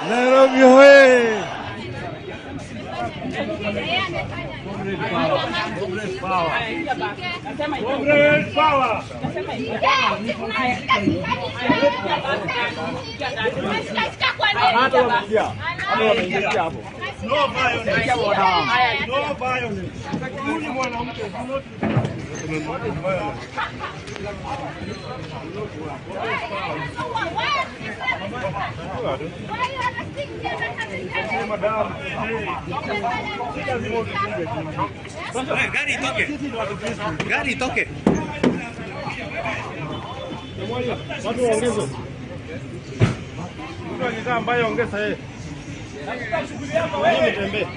Nairobi hoye! Comrade power! No violence. No violence. Huyu mwanamke Gari toke. Gari toke. watu waongeze. Mtu akikaa ambaye ongeza yeye. Mimi tembee.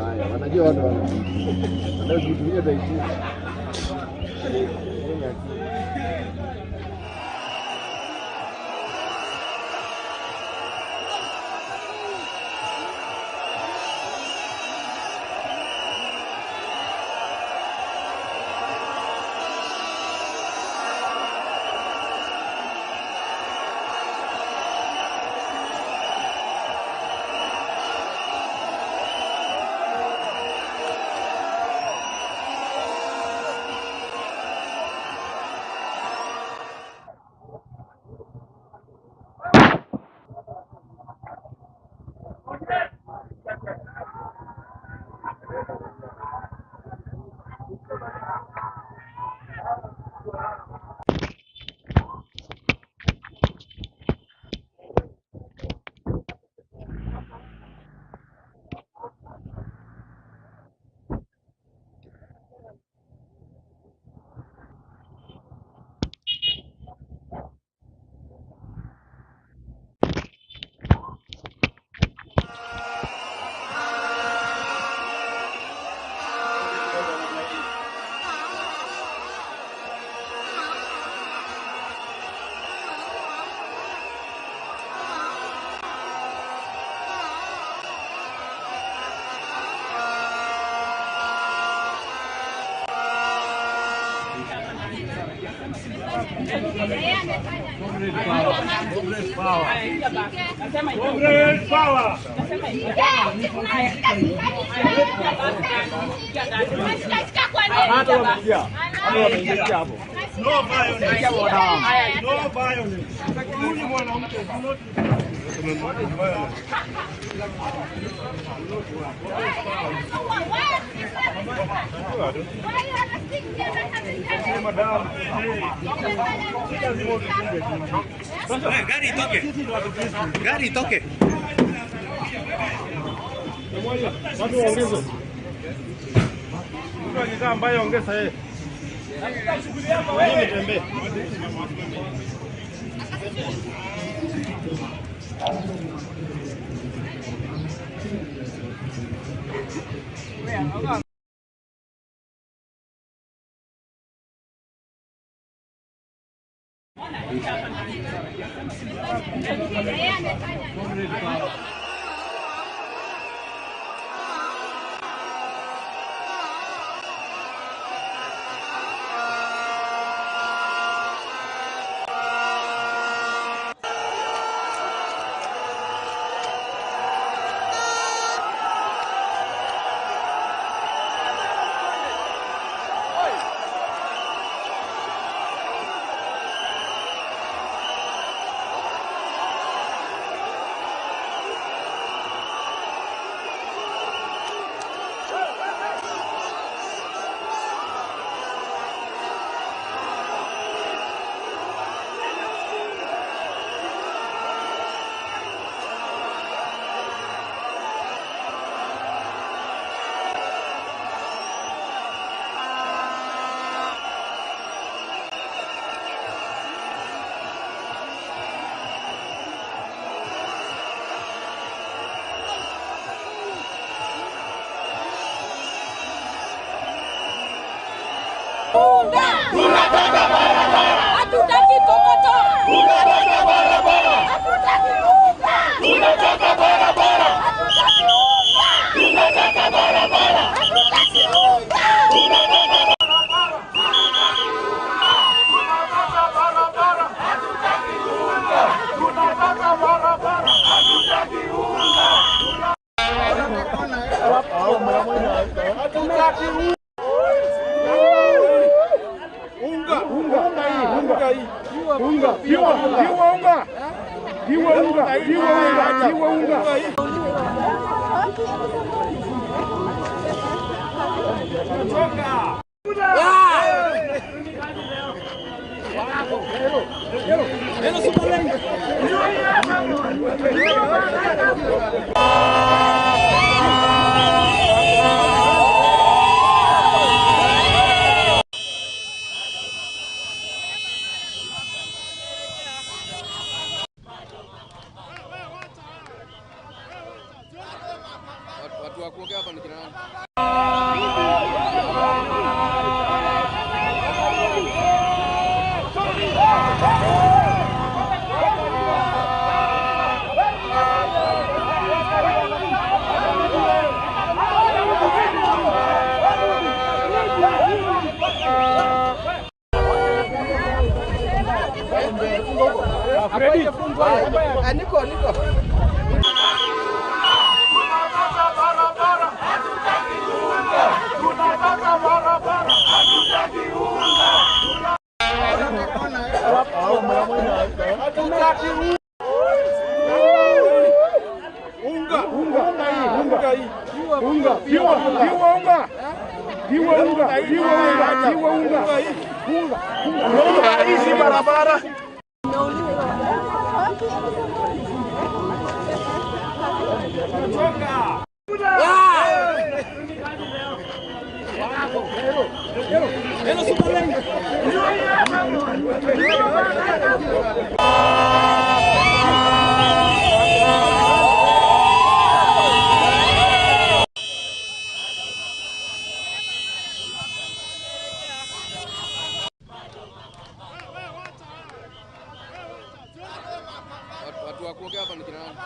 Haya, wanajua watu wanaojitumia zaidi. Comrade power. No violence. No violence. Huyu mwanamke Gari toke. Gari toke. watu waongeze. Mtu akikaa mbaya ongeza yeye. Mimi tembee. Tunataka barabara. Hatutaki kokoto. Tunataka barabara. Hatutaki unga. Tunataka barabara. Hatutaki unga. Tunataka barabara. Hatutaki unga. Tunataka barabara. Tunataka barabara. Hatutaki unga. Tunataka barabara. Hatutaki unga. Hatutaki unga. Niko. Tunataka barabara, hatutaki unga. Tunataka barabara, hatutaki unga. Hatutaki hizi barabara. Watu wa kuongea hapa ni kina nani?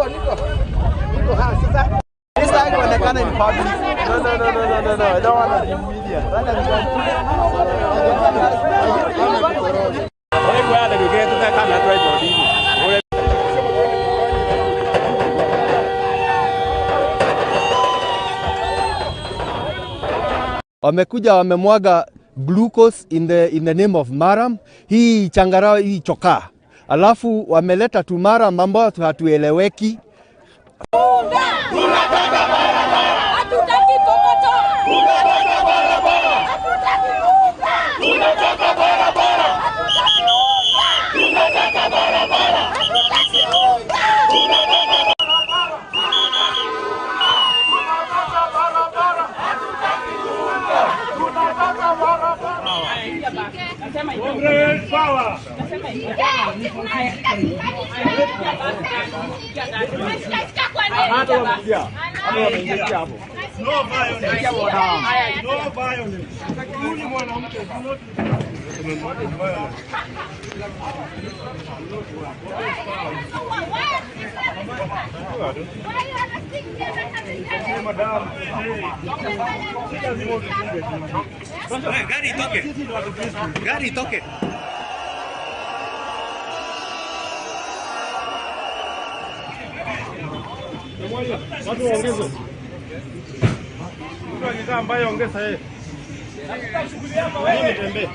Niko. Sasa sasa inaonekana in public. No. I don't want to be media. Wamekuja wamemwaga glucose in the name of maram. Hii changarawe hii chokaa. Alafu wameleta tumaram ambao hatueleweki. Tunataka barabara. Hatutaki kokoto. Tunataka barabara. Hatutaki unga. Tunataka barabara. Hatutaki unga. Tunataka barabara. Hatutaki unga. Tunataka barabara. Tunataka barabara. Hatutaki unga. Tunataka barabara. Comrade power. No violence. No violence. Huyu mwanamke Gari toke. watu waongeze. Mtu akikaa ambaye ongeza yeye. Mimi tembee.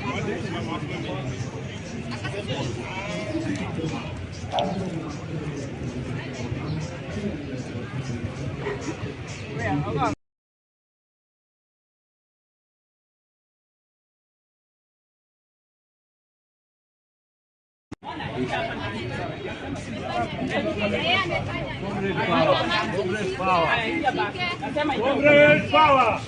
Comrade power.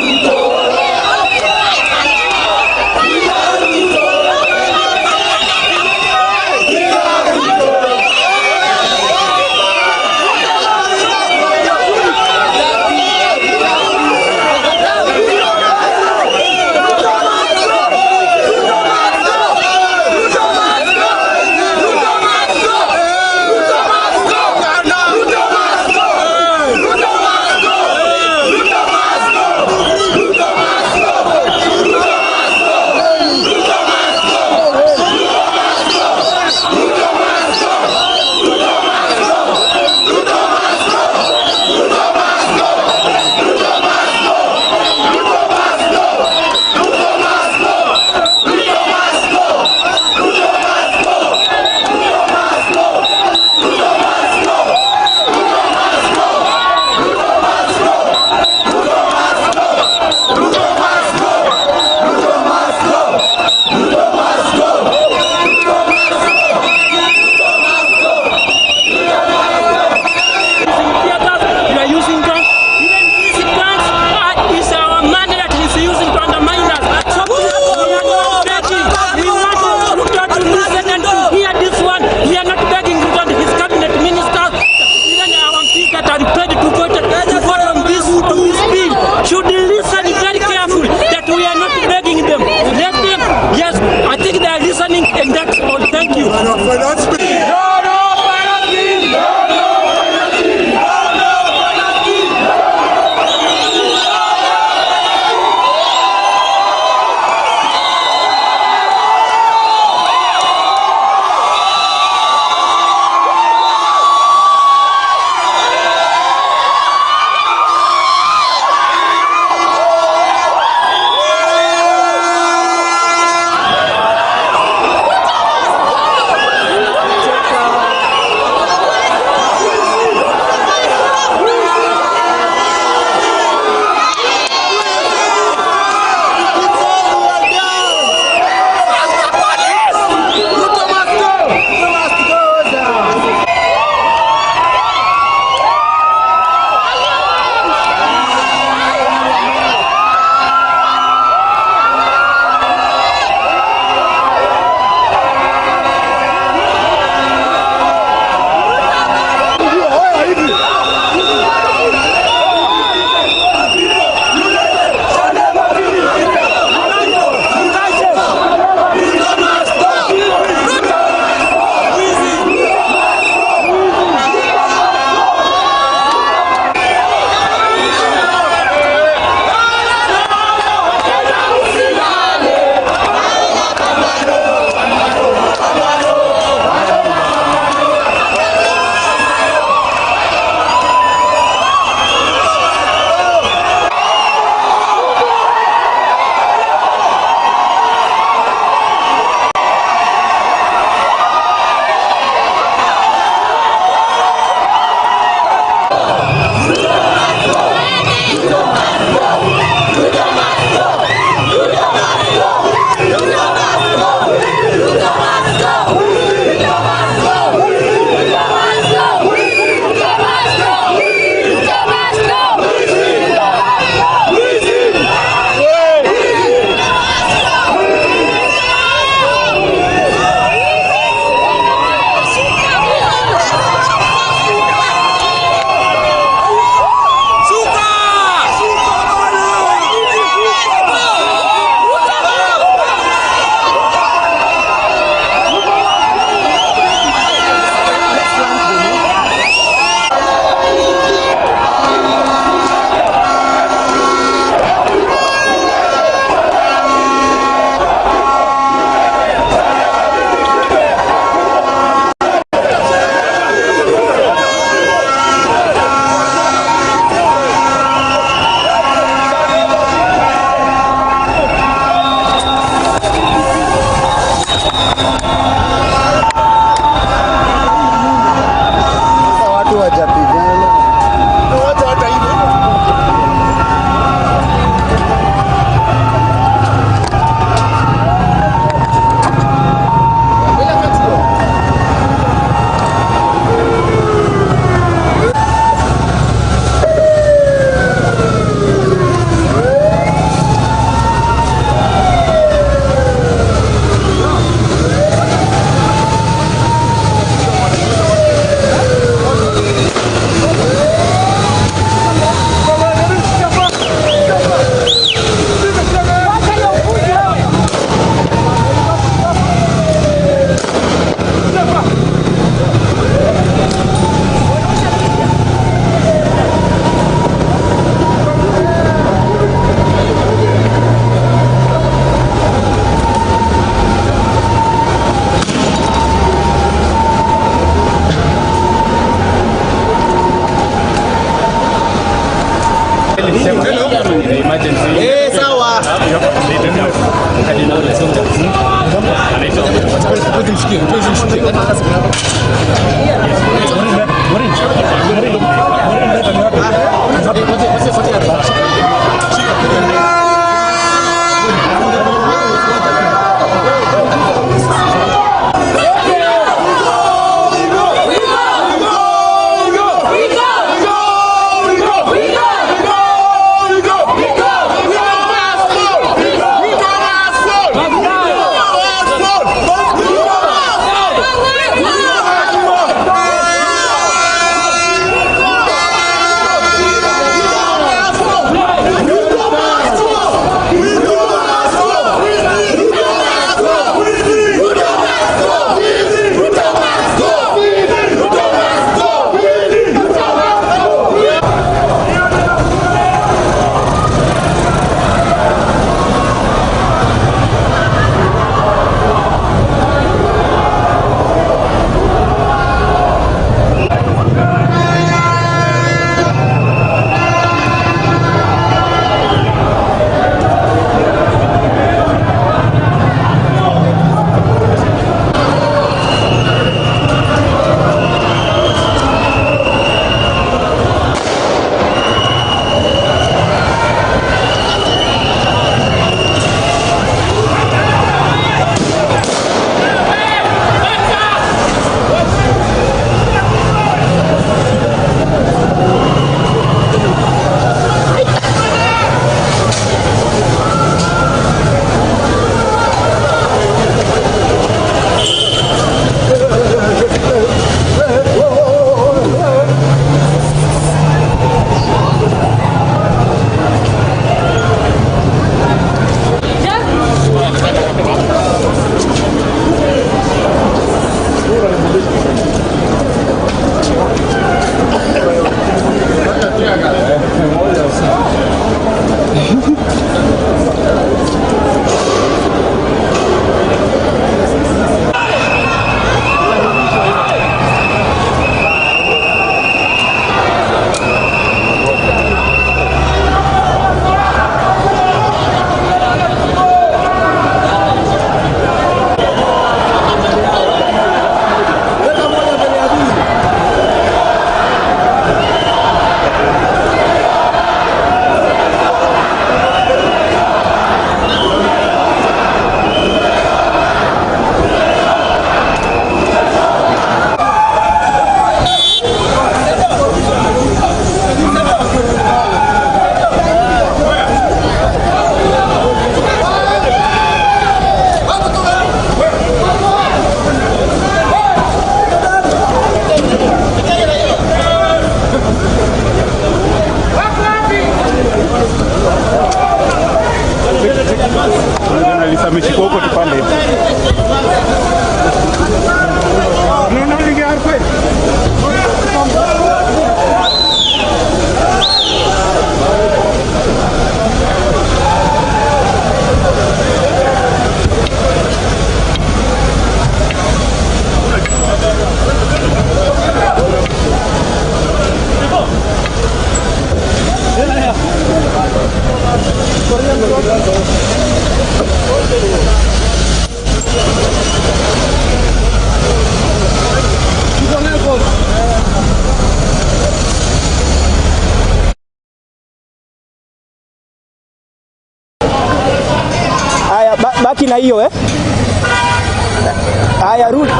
Ruto! wajapigana. Wacha hata hivyo. Baki na hiyo Haya, rudi.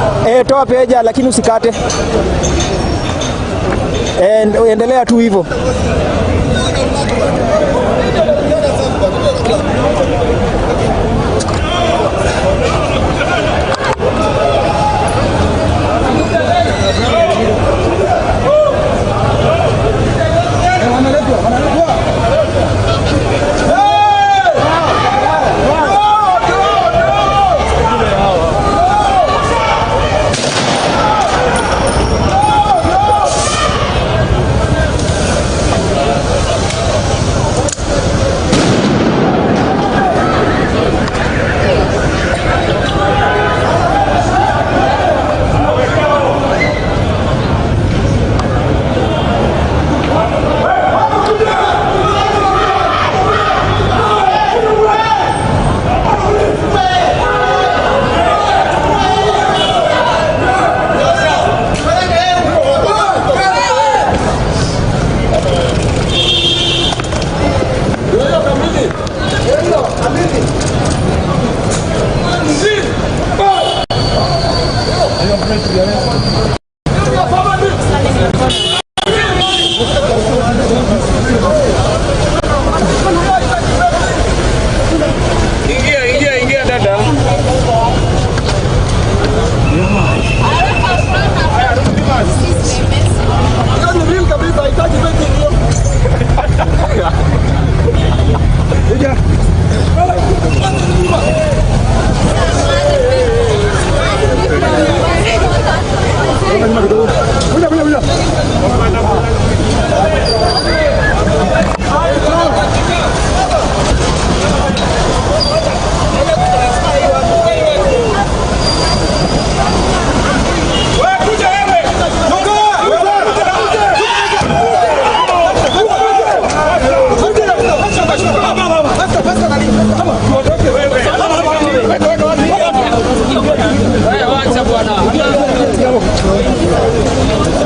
Toa peja lakini usikate. Endelea tu hivyo.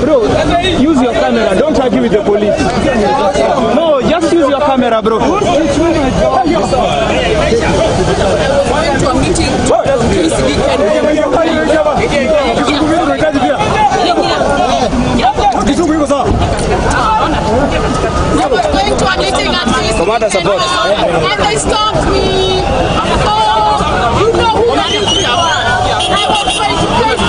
Bro, use your camera. Don't argue with the police. No, just use your camera, bro. Commander support. And they stopped me. Oh, you know who that is. I was trying to catch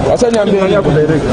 Wacha niambie yako direct.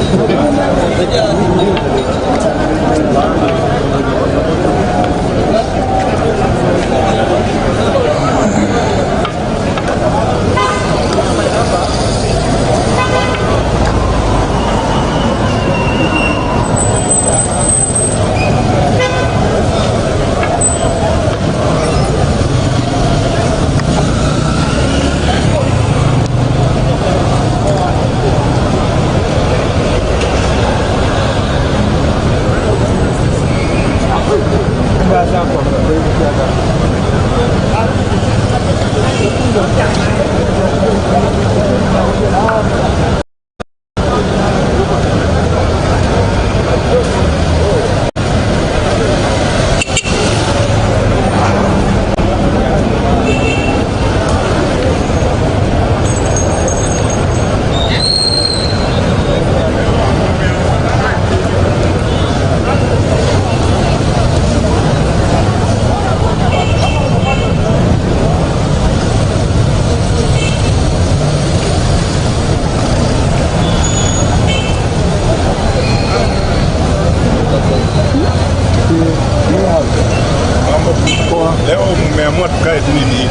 Leo mmeamua tukae tu hivi.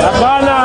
Hapana.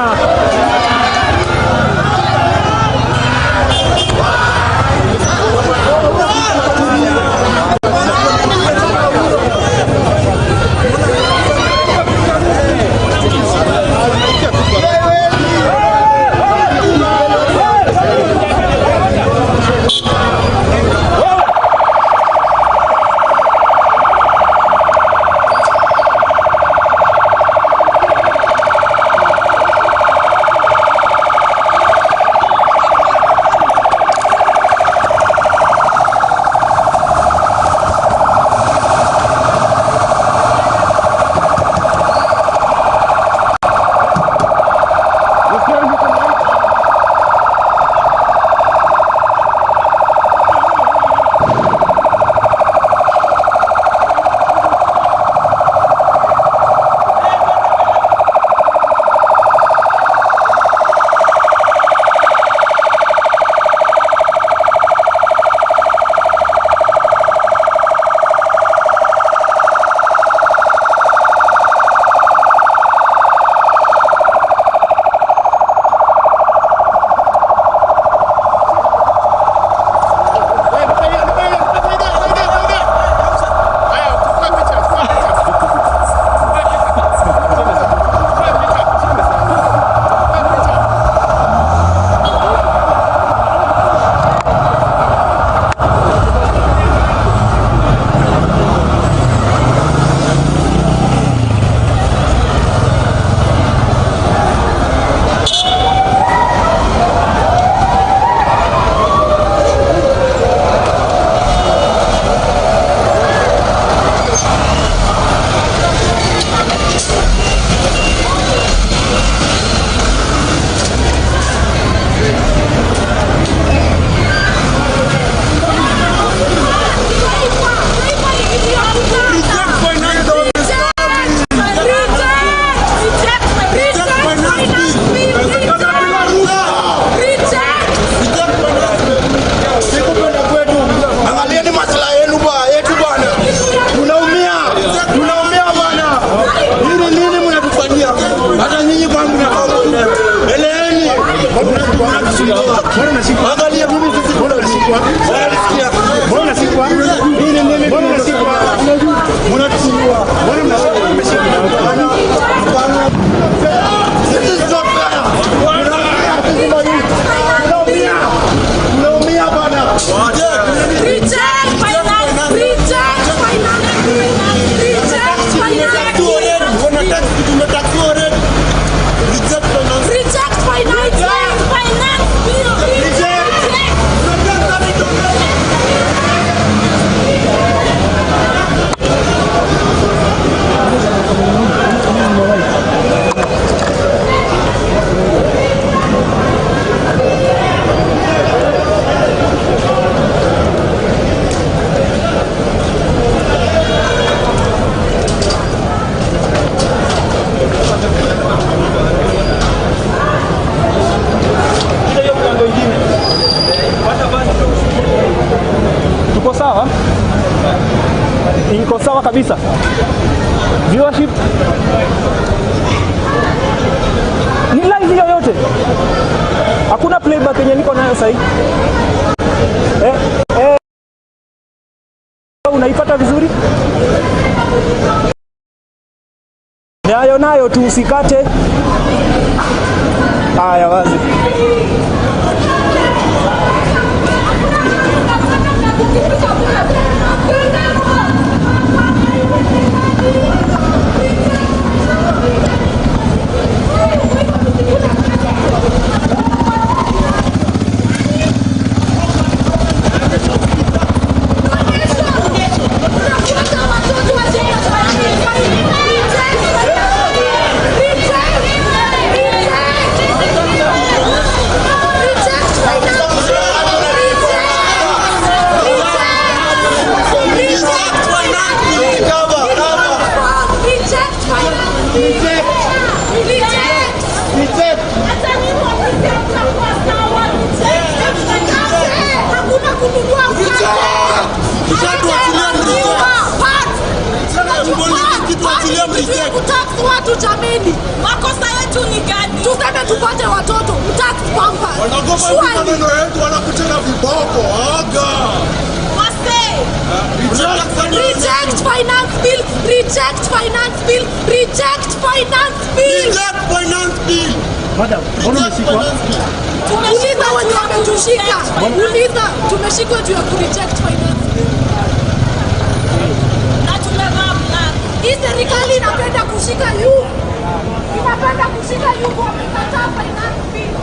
Reject finance. iko sawa? Iko sawa kabisa. Viewership ni live hiyo yote. Hakuna playback yenye niko nayo sasa hivi. Unaipata vizuri? Nayo tu usikate. Haya wazi. Watu jameni, makosa yetu ni gani? Tuseme tupate watoto, mtaki pampa. Wanagopa maneno yetu, wanakuchana viboko. Aga. Wase. Reject finance bill, reject finance bill, reject finance bill. Reject finance bill. Madam, mbona umeshikwa? Uliza wenye wametushika. Uliza tumeshikwa juu ya reject finance bill. Na tunagamba. Hii serikali inapenda kushika yu. Inapenda kushika yu kwa mkataba finance bill.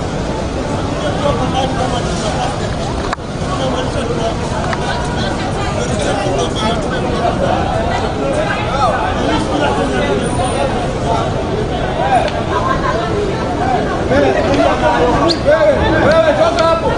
Wewe toka hapo.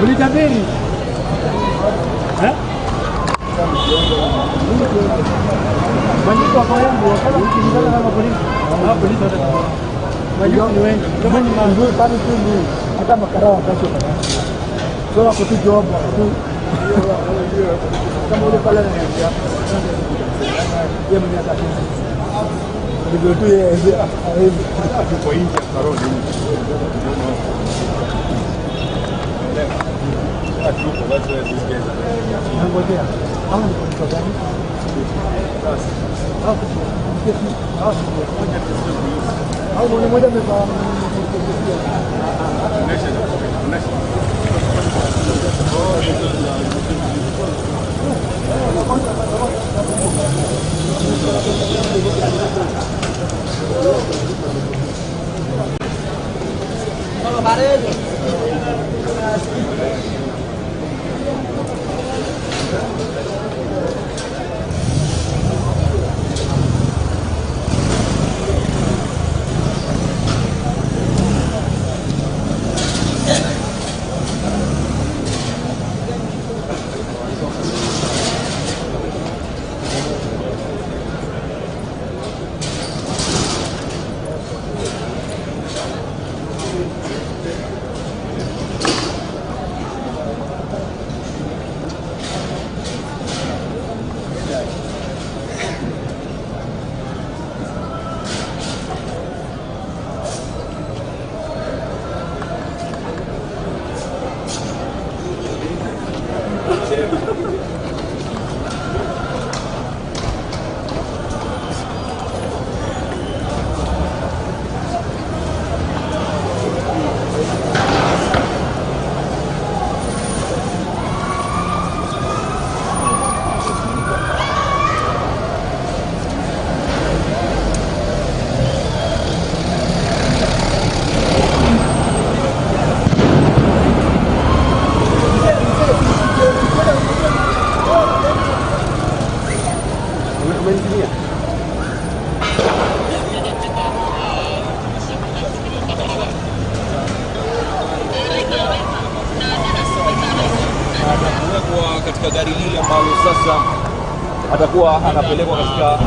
Ulitabiri. Banito kwa yangu wakala ukizana kama polisi. Polisi wote. Majoni wengi. Kama ni mambo pale tu hata makarao wakati wakati. So wako tu job tu. Kama ule pale ananiambia. Yeye mwenye atakini. Ndio tu yeye Kwa nje ya karoni. Ngojea. Au ni kwa gani? Au mwana mmoja amevaa Atakuwa katika gari lile ambalo sasa atakuwa anapelekwa katika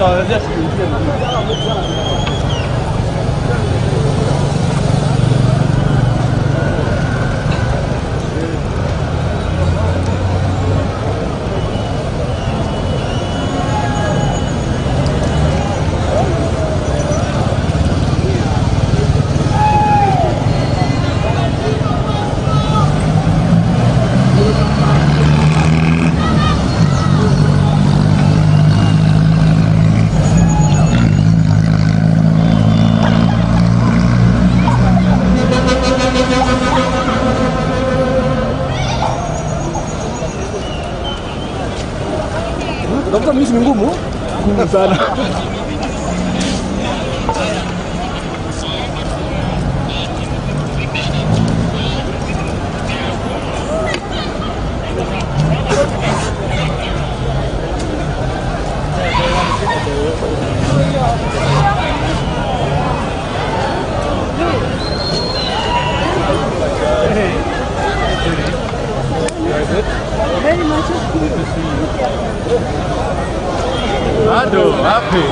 tutawawezesha kuingia. Dokta, mimi ni ngumu sana. Very much. Aduh, happy.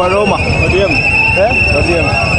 wa Roma. ODM. ODM.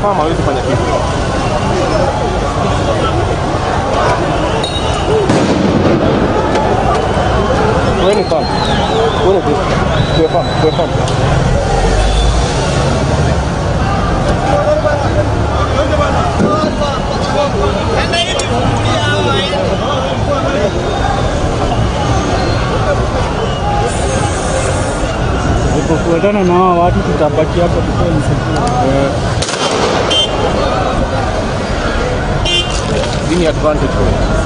farm hawezi fanya kitu. Wewe farm. Wewe farm. Wewe farm. Kufuatana na hao watu tutabaki hapa tukiwa msafiri. Ni advantage kwa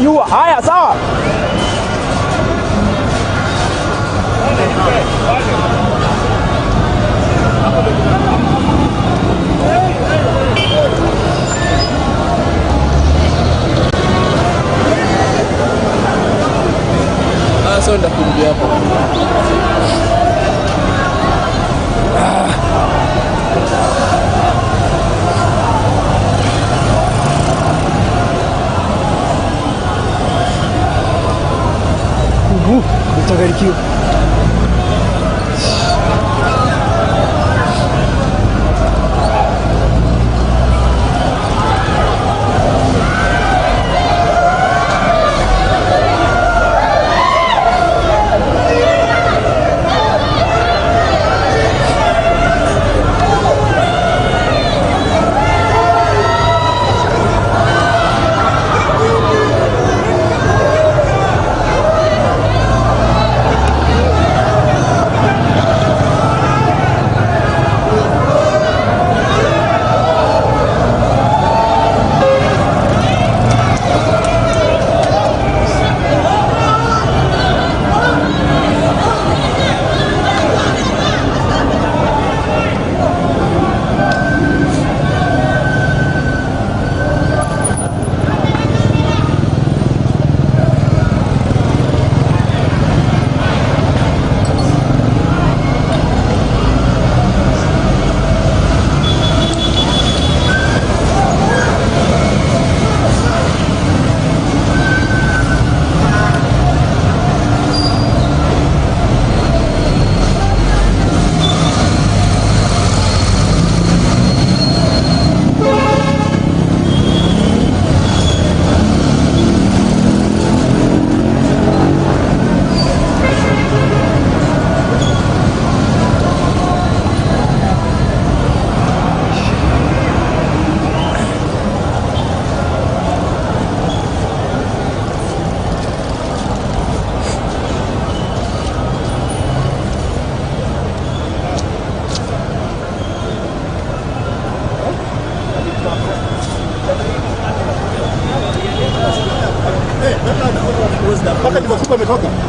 Yua. Haya, sawa. sasa ndakurudia hapo. Utagarikiwa.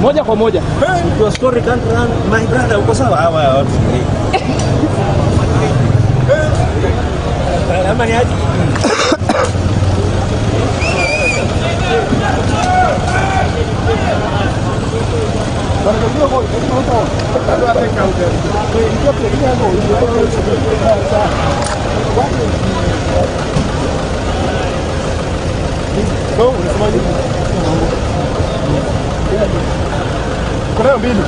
Moja kwa moja. Your story can't run. My brother, uko sawa? Hawa watu. Ama ni aje? Kuna mbili.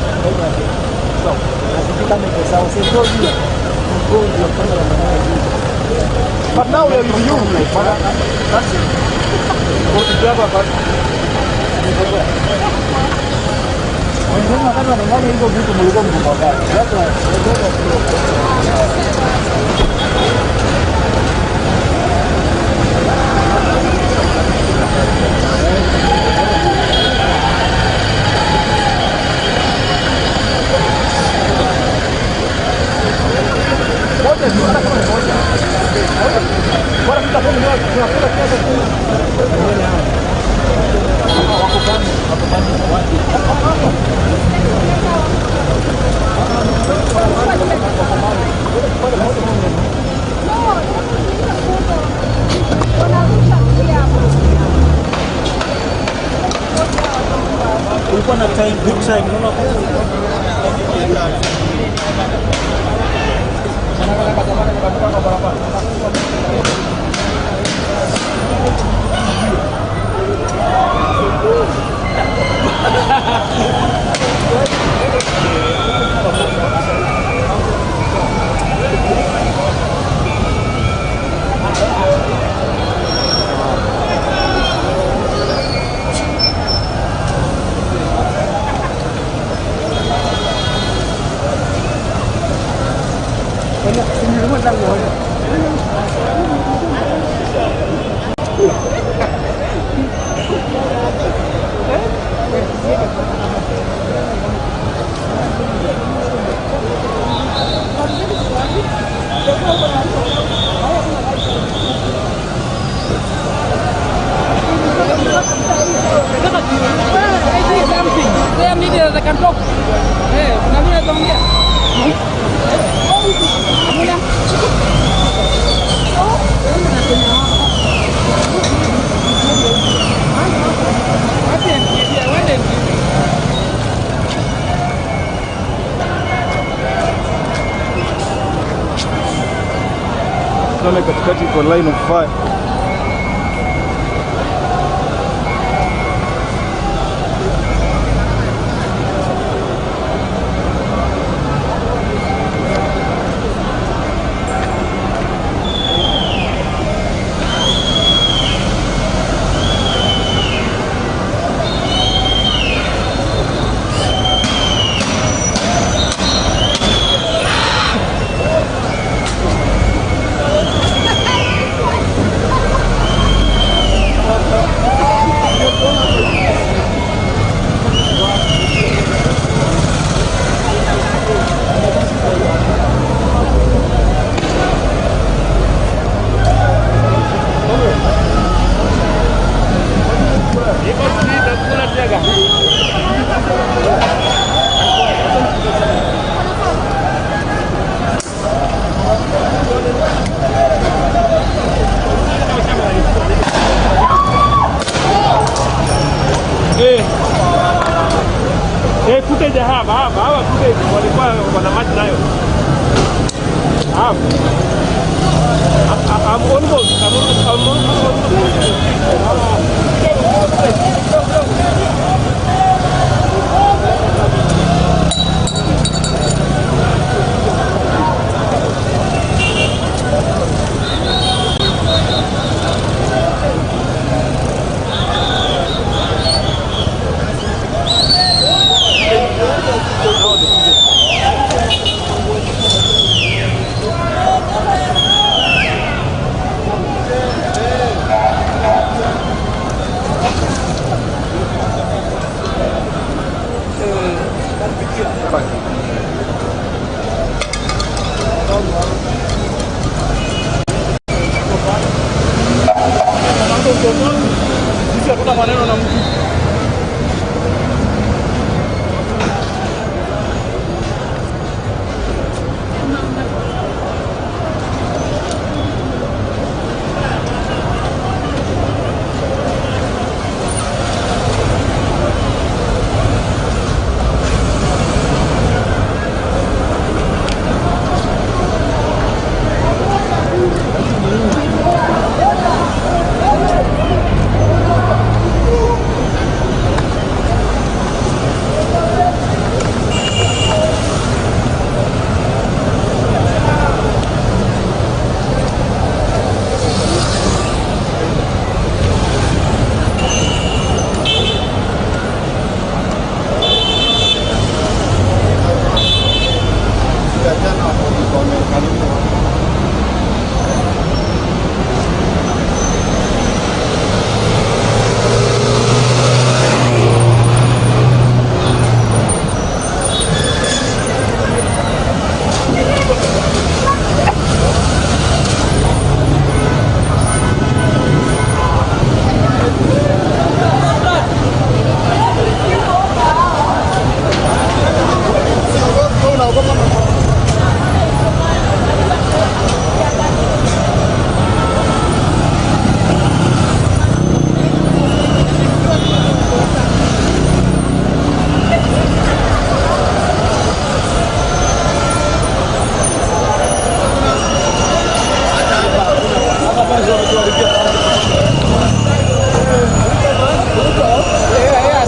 But now we are with you. That's it. Go to Java, but hizo vitu mlikuwa mkipanga. Wako Katikati kwa line of fire. Footage hawa footage walikuwa wana match nayo. I'm almost. Sisi hakuna maneno na mtu.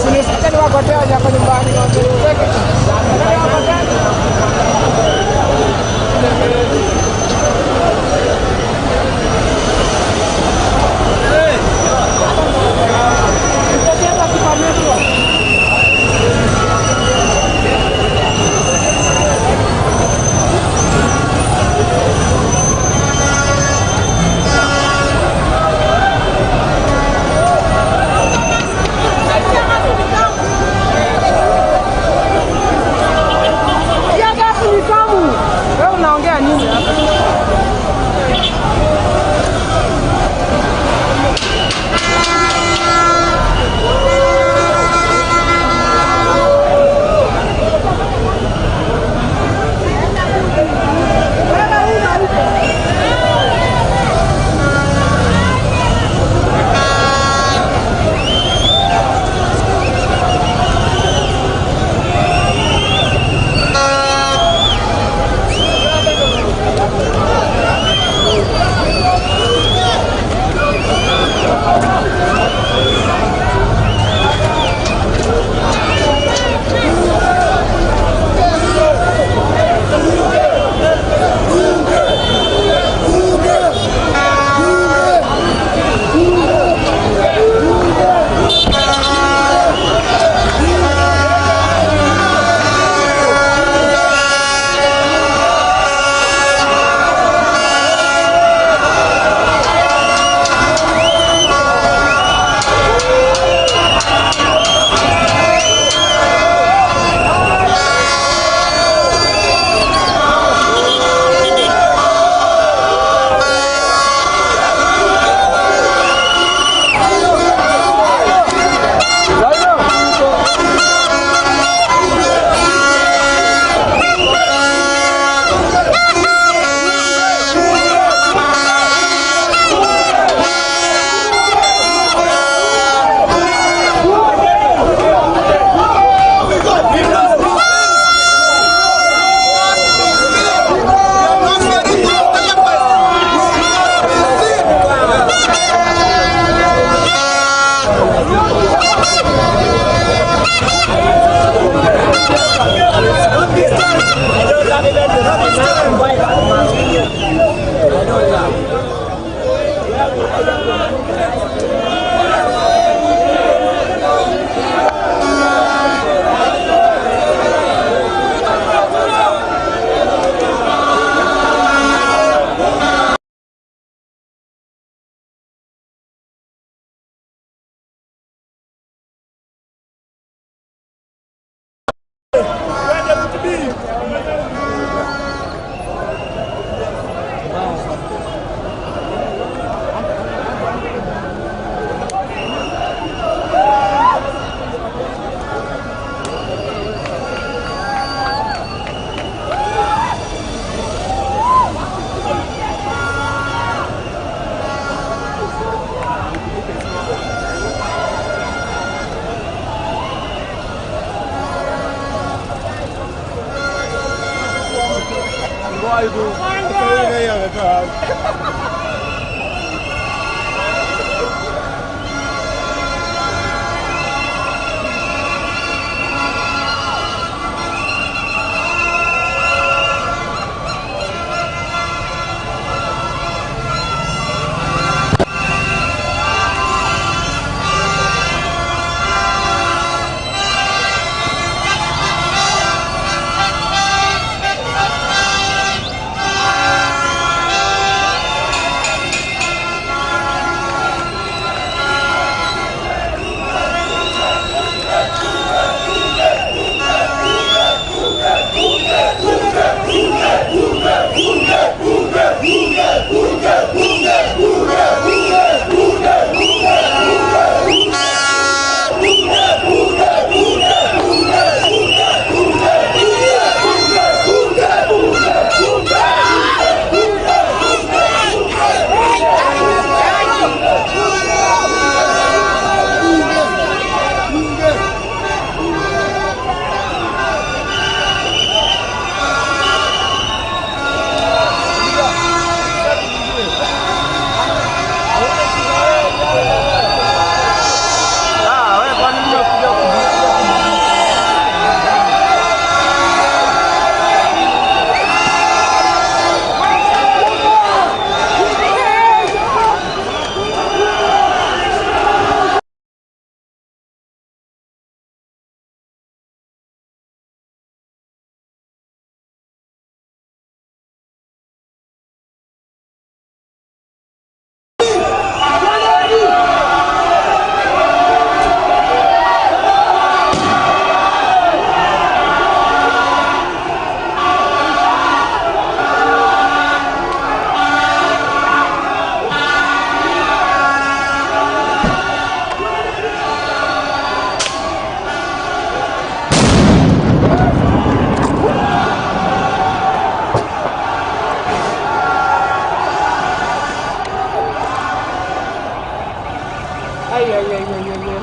Sini saja ni wakotea nyumbani.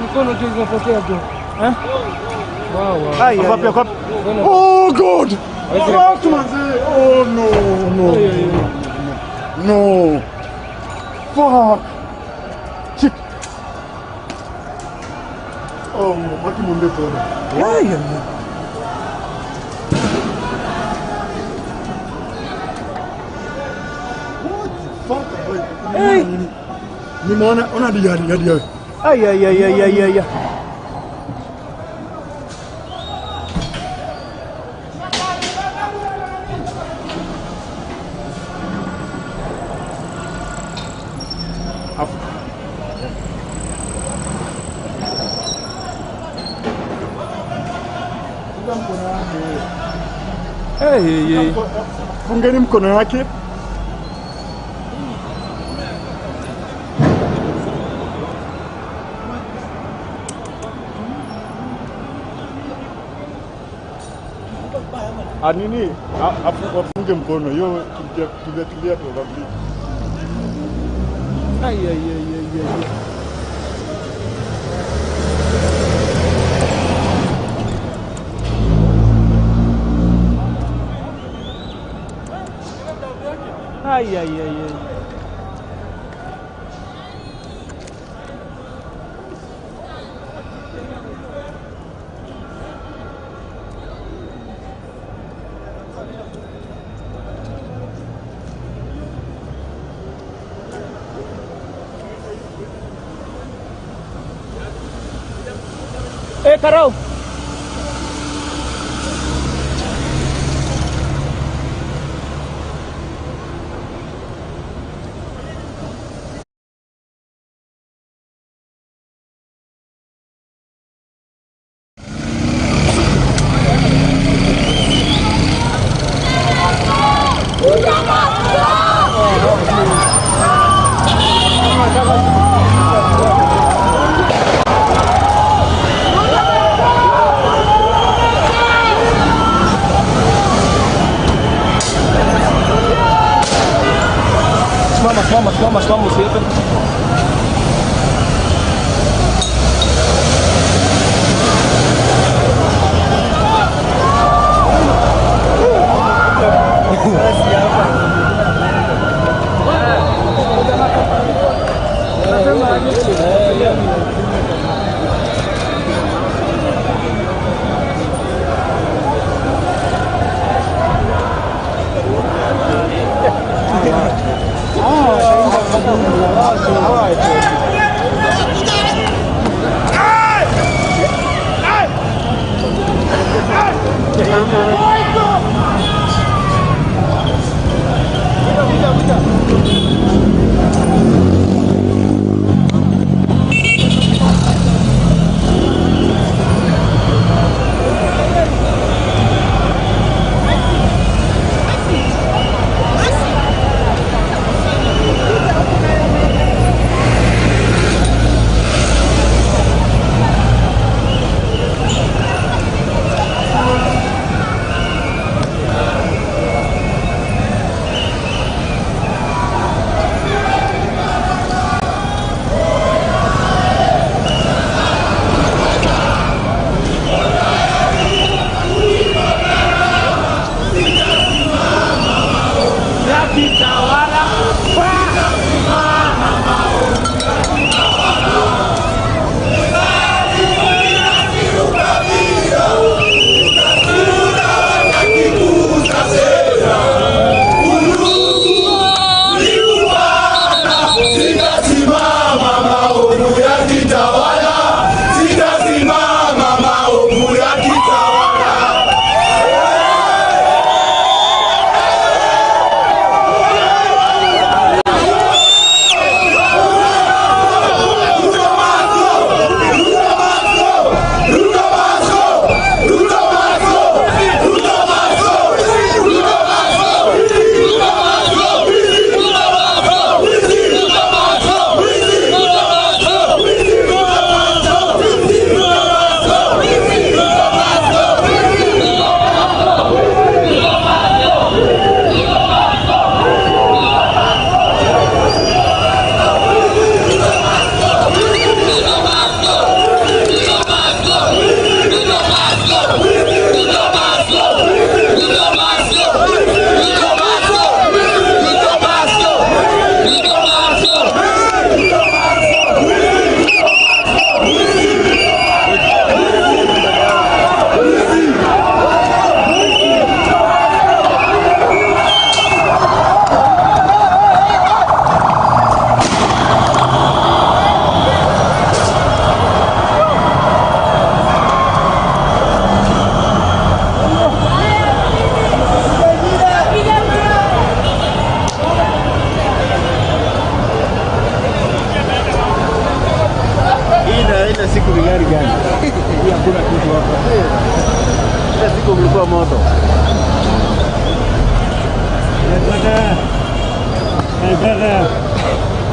Mkono tu unapotea tu. Wow. Oh God! What manze? Oh no. No. Fuck. Shit. Oh, maki munde tena. What the fuck? Hey. Nimeona ona hadi. Ay. Fungeni mkono wake. Anini afunge mkono hiyo tulia probably. Ay. Karau. Simama usiende. Gracias.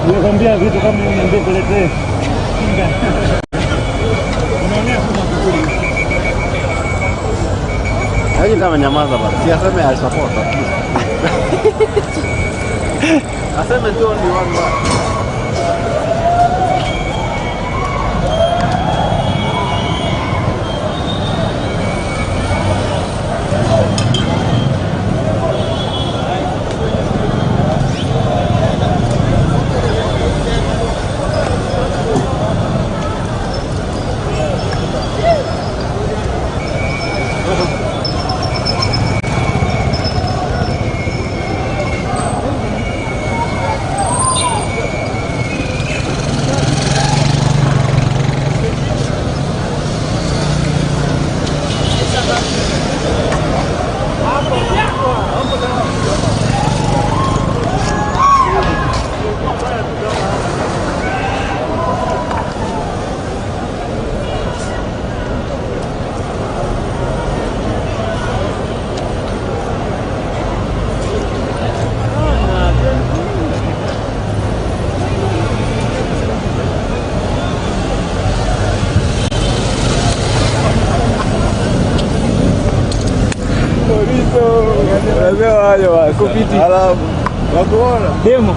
Nimekwambia vitu kama niambie kuletee. Haji kama nyamaza bana. Si aseme I support. Aseme tu only one word. Kupiti. Alafu wakuona Demo.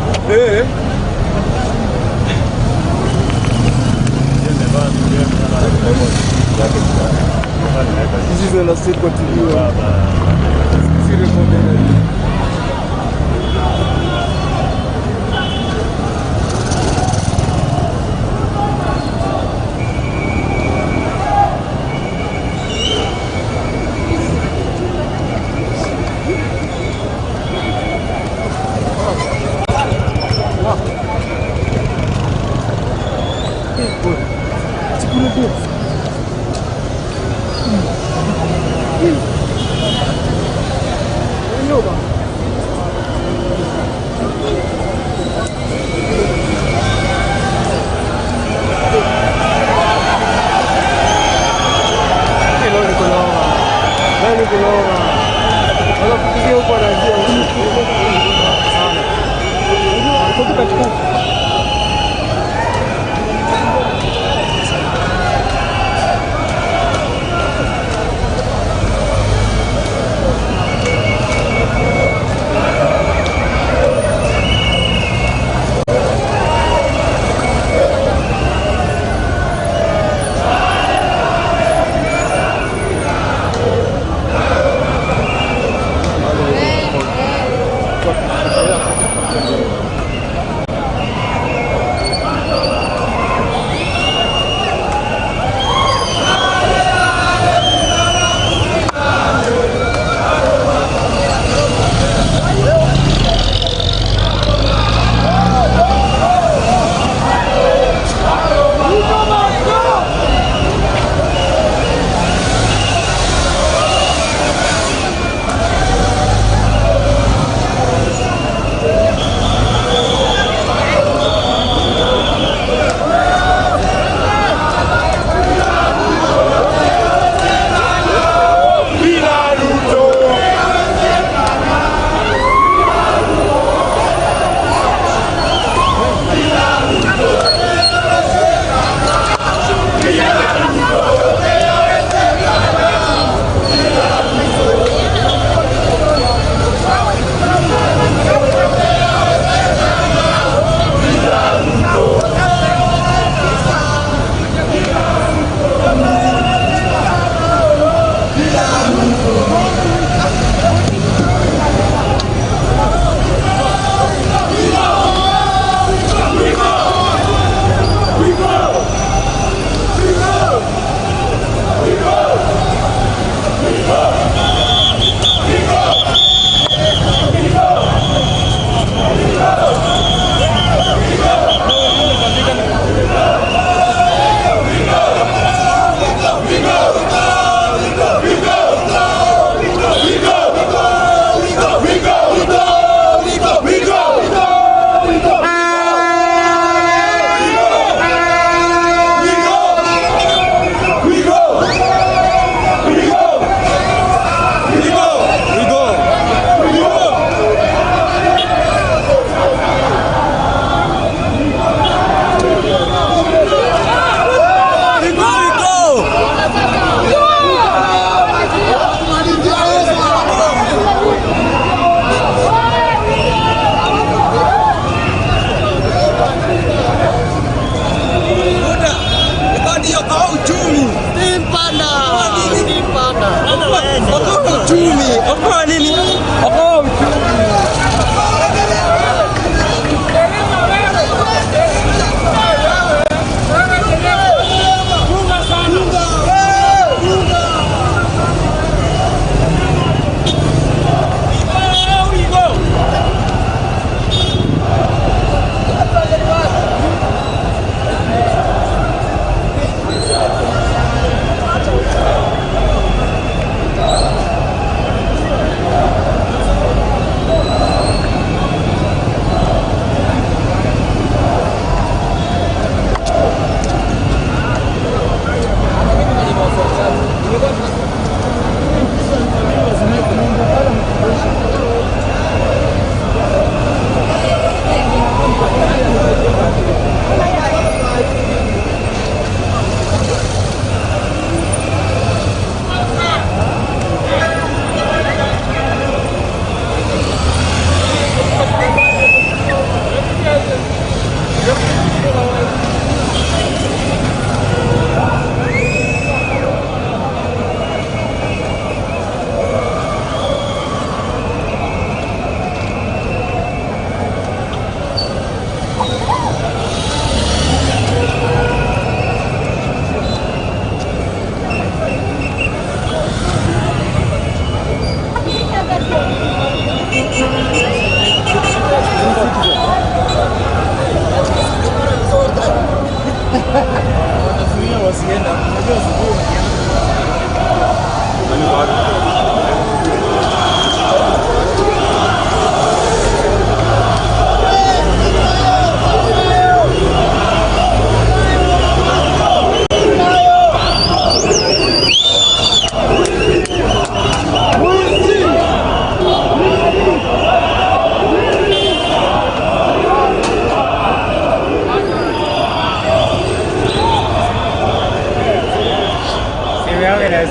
Hizi ndo siku tuliwa. Siri mbele.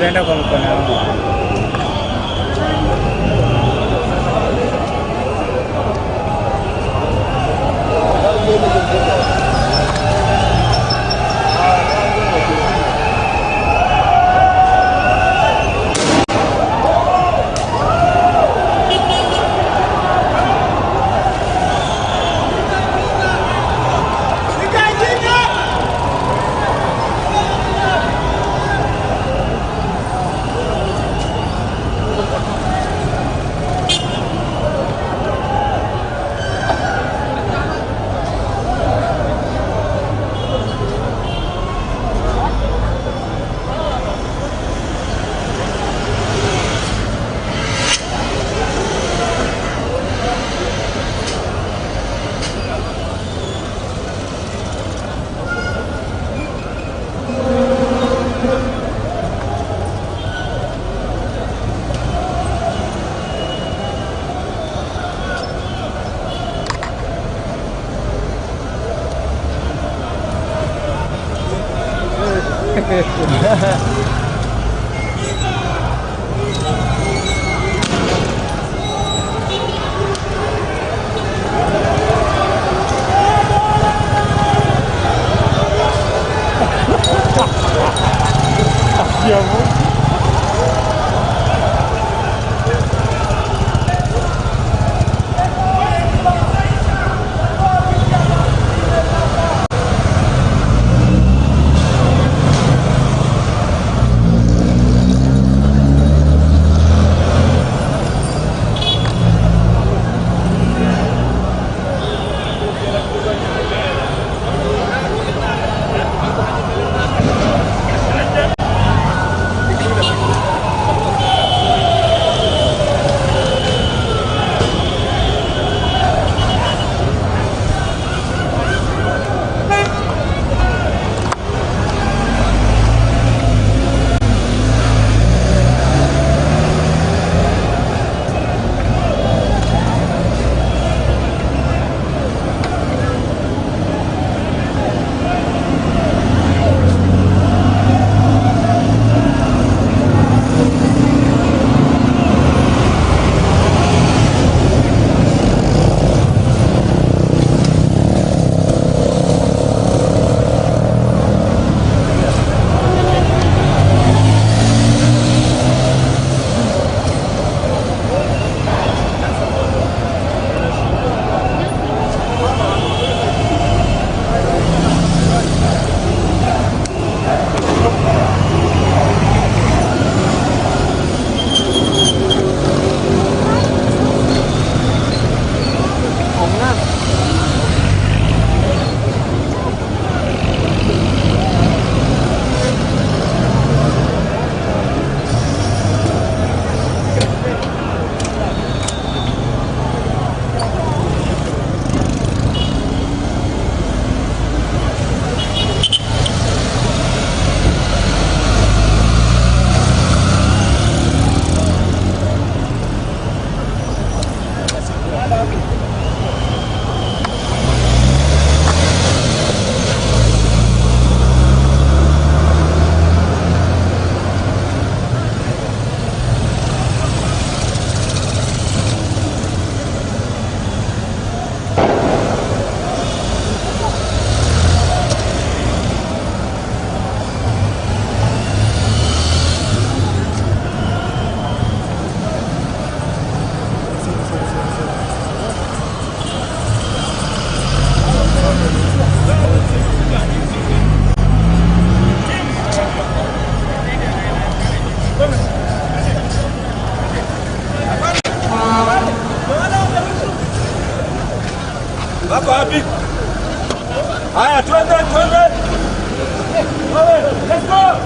Inaenda kwa mkono wangu. Wako wapi? Haya, twende. Let's go.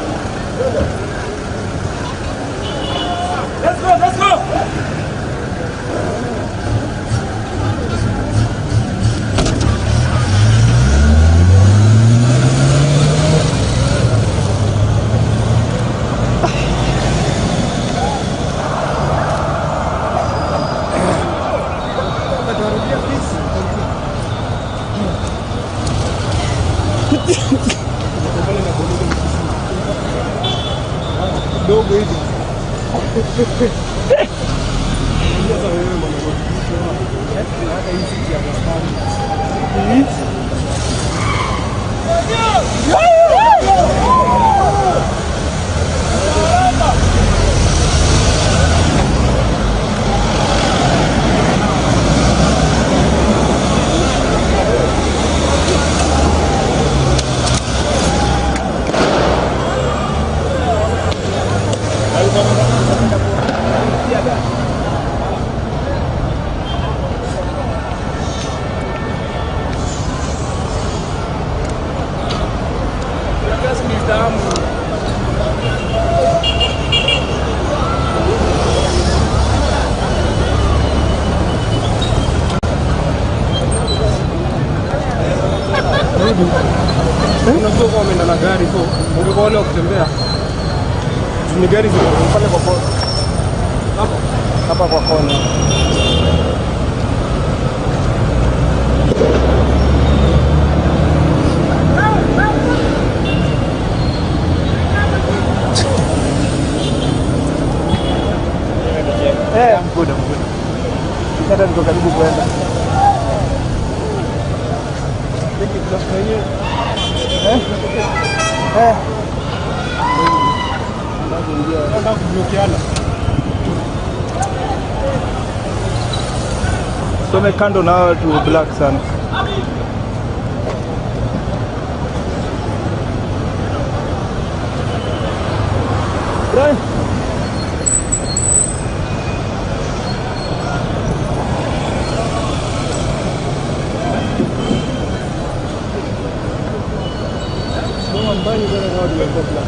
Dogo hivi. Unajua kwa umeenda na gari so ungekuwa wale wa kutembea. Ni gari zile pale kwa kona. Hapa kwa kona. Mkuda. Hata niko karibu kwenda. Hiki plus mwenyewe. Ndio kublokiana. Some kando na watu black sana. Right. Banho da roda do black.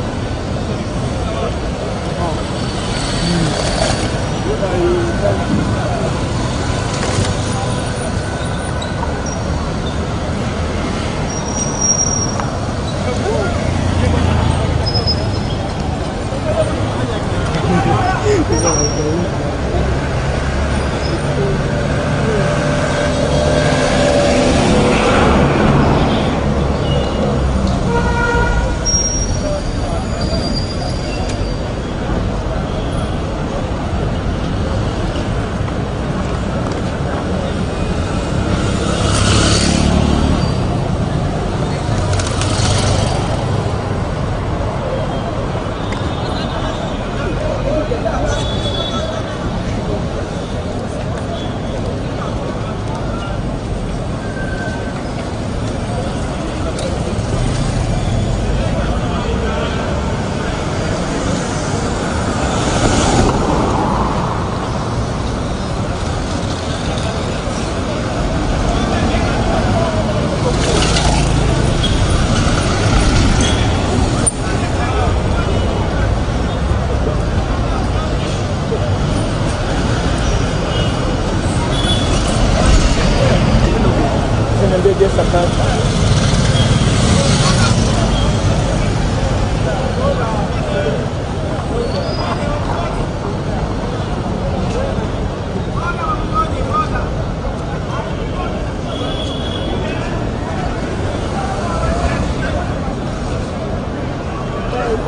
Essa casa.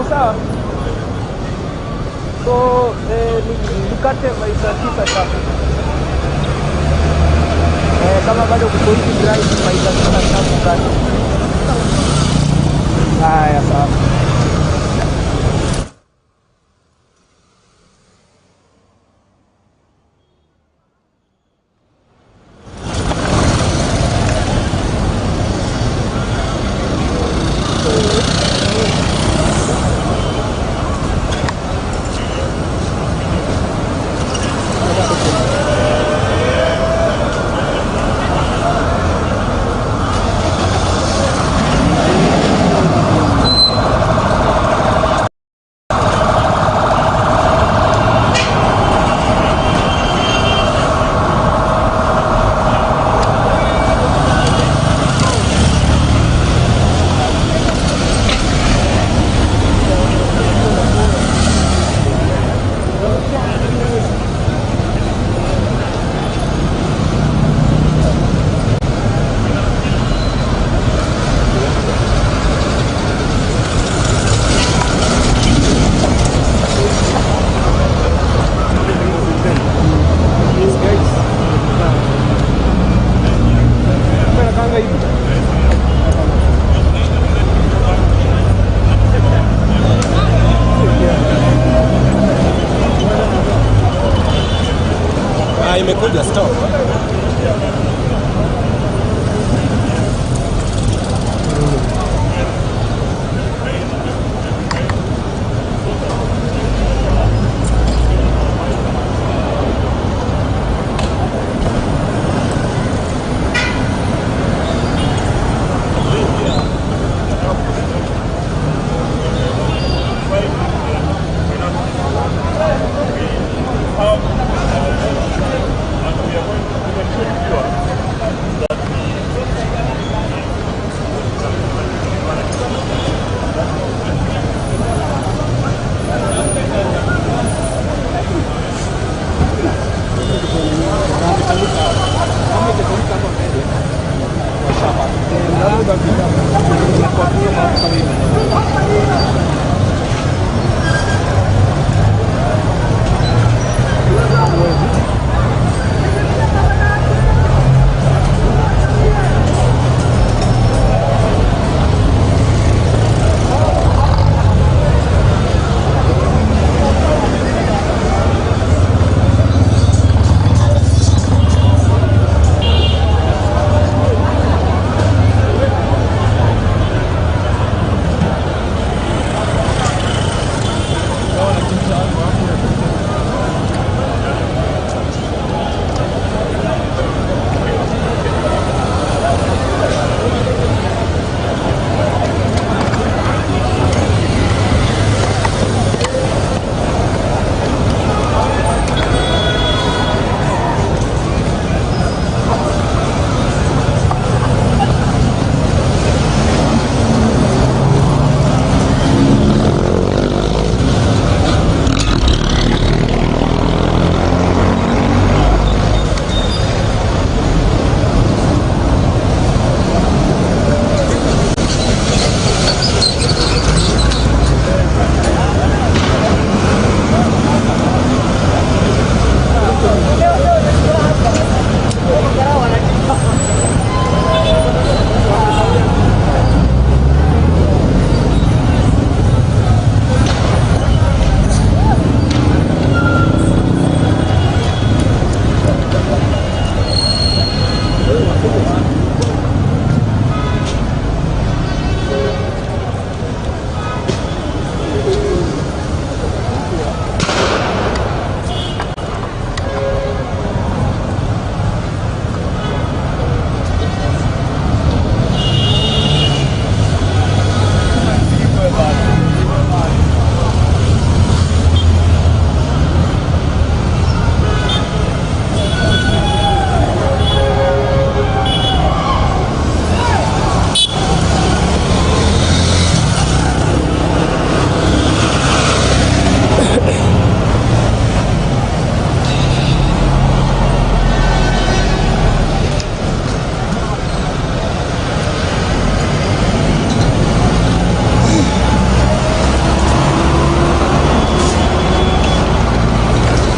Sawa. So nikate maisha 9 tatu. Kama bado kuko hivi drive maisha 9 tatu kati. Haya sawa.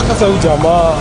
Sasa huyu jamaa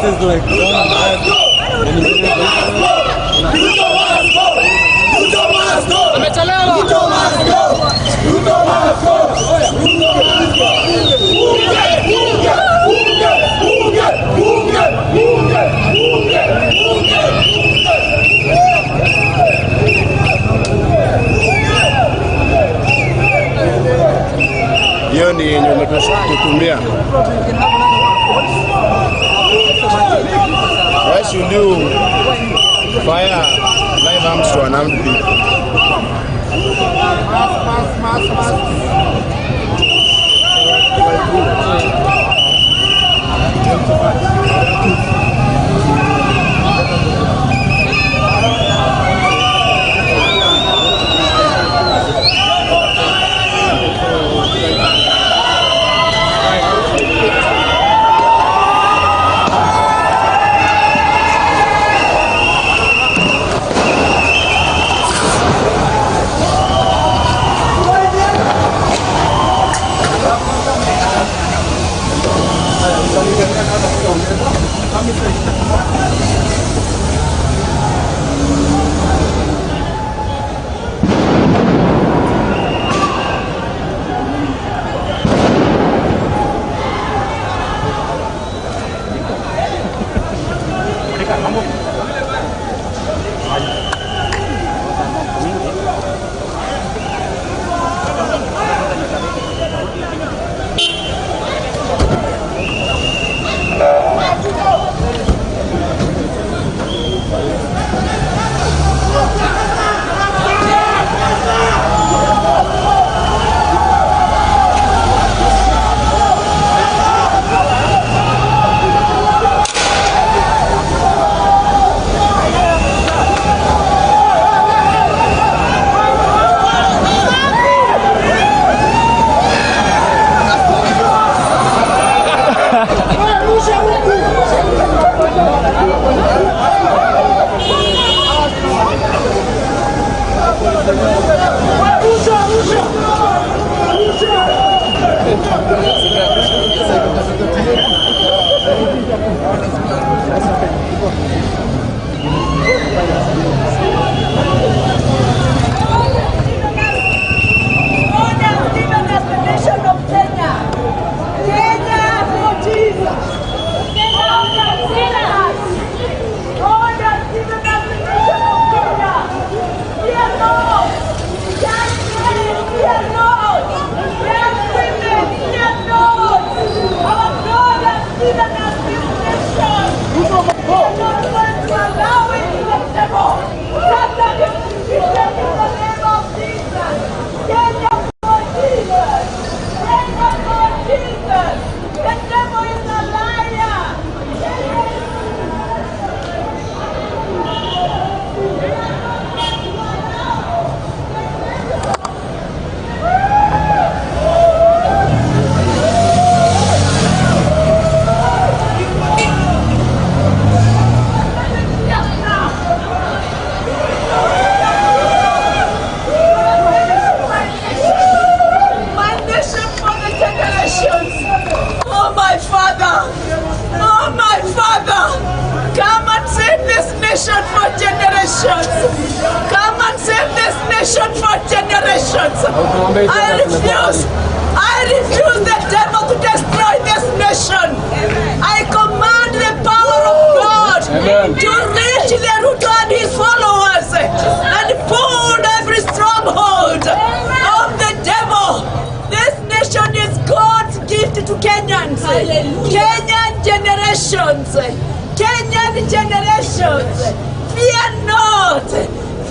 is like hiyo ni yenye umetutumia. Why should you fire live arms to unarmed people? I refuse the devil to destroy this nation. I command the power of God to reach the root and his followers and pull every stronghold of the devil. This nation is God's gift to Kenyans. Kenyan generations. Kenyan generations. Fear not.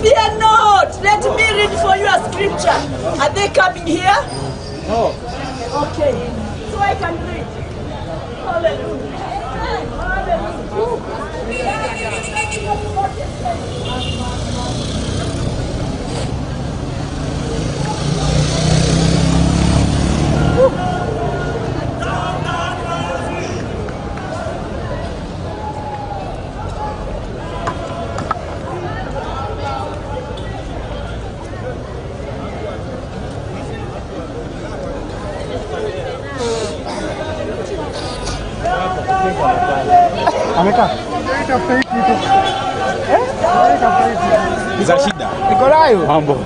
Fear not. Let me read for you a scripture. Are they coming here? No. Okay. So I can read. Hallelujah. Amekaa. Za shida. Niko nayo. Mambo.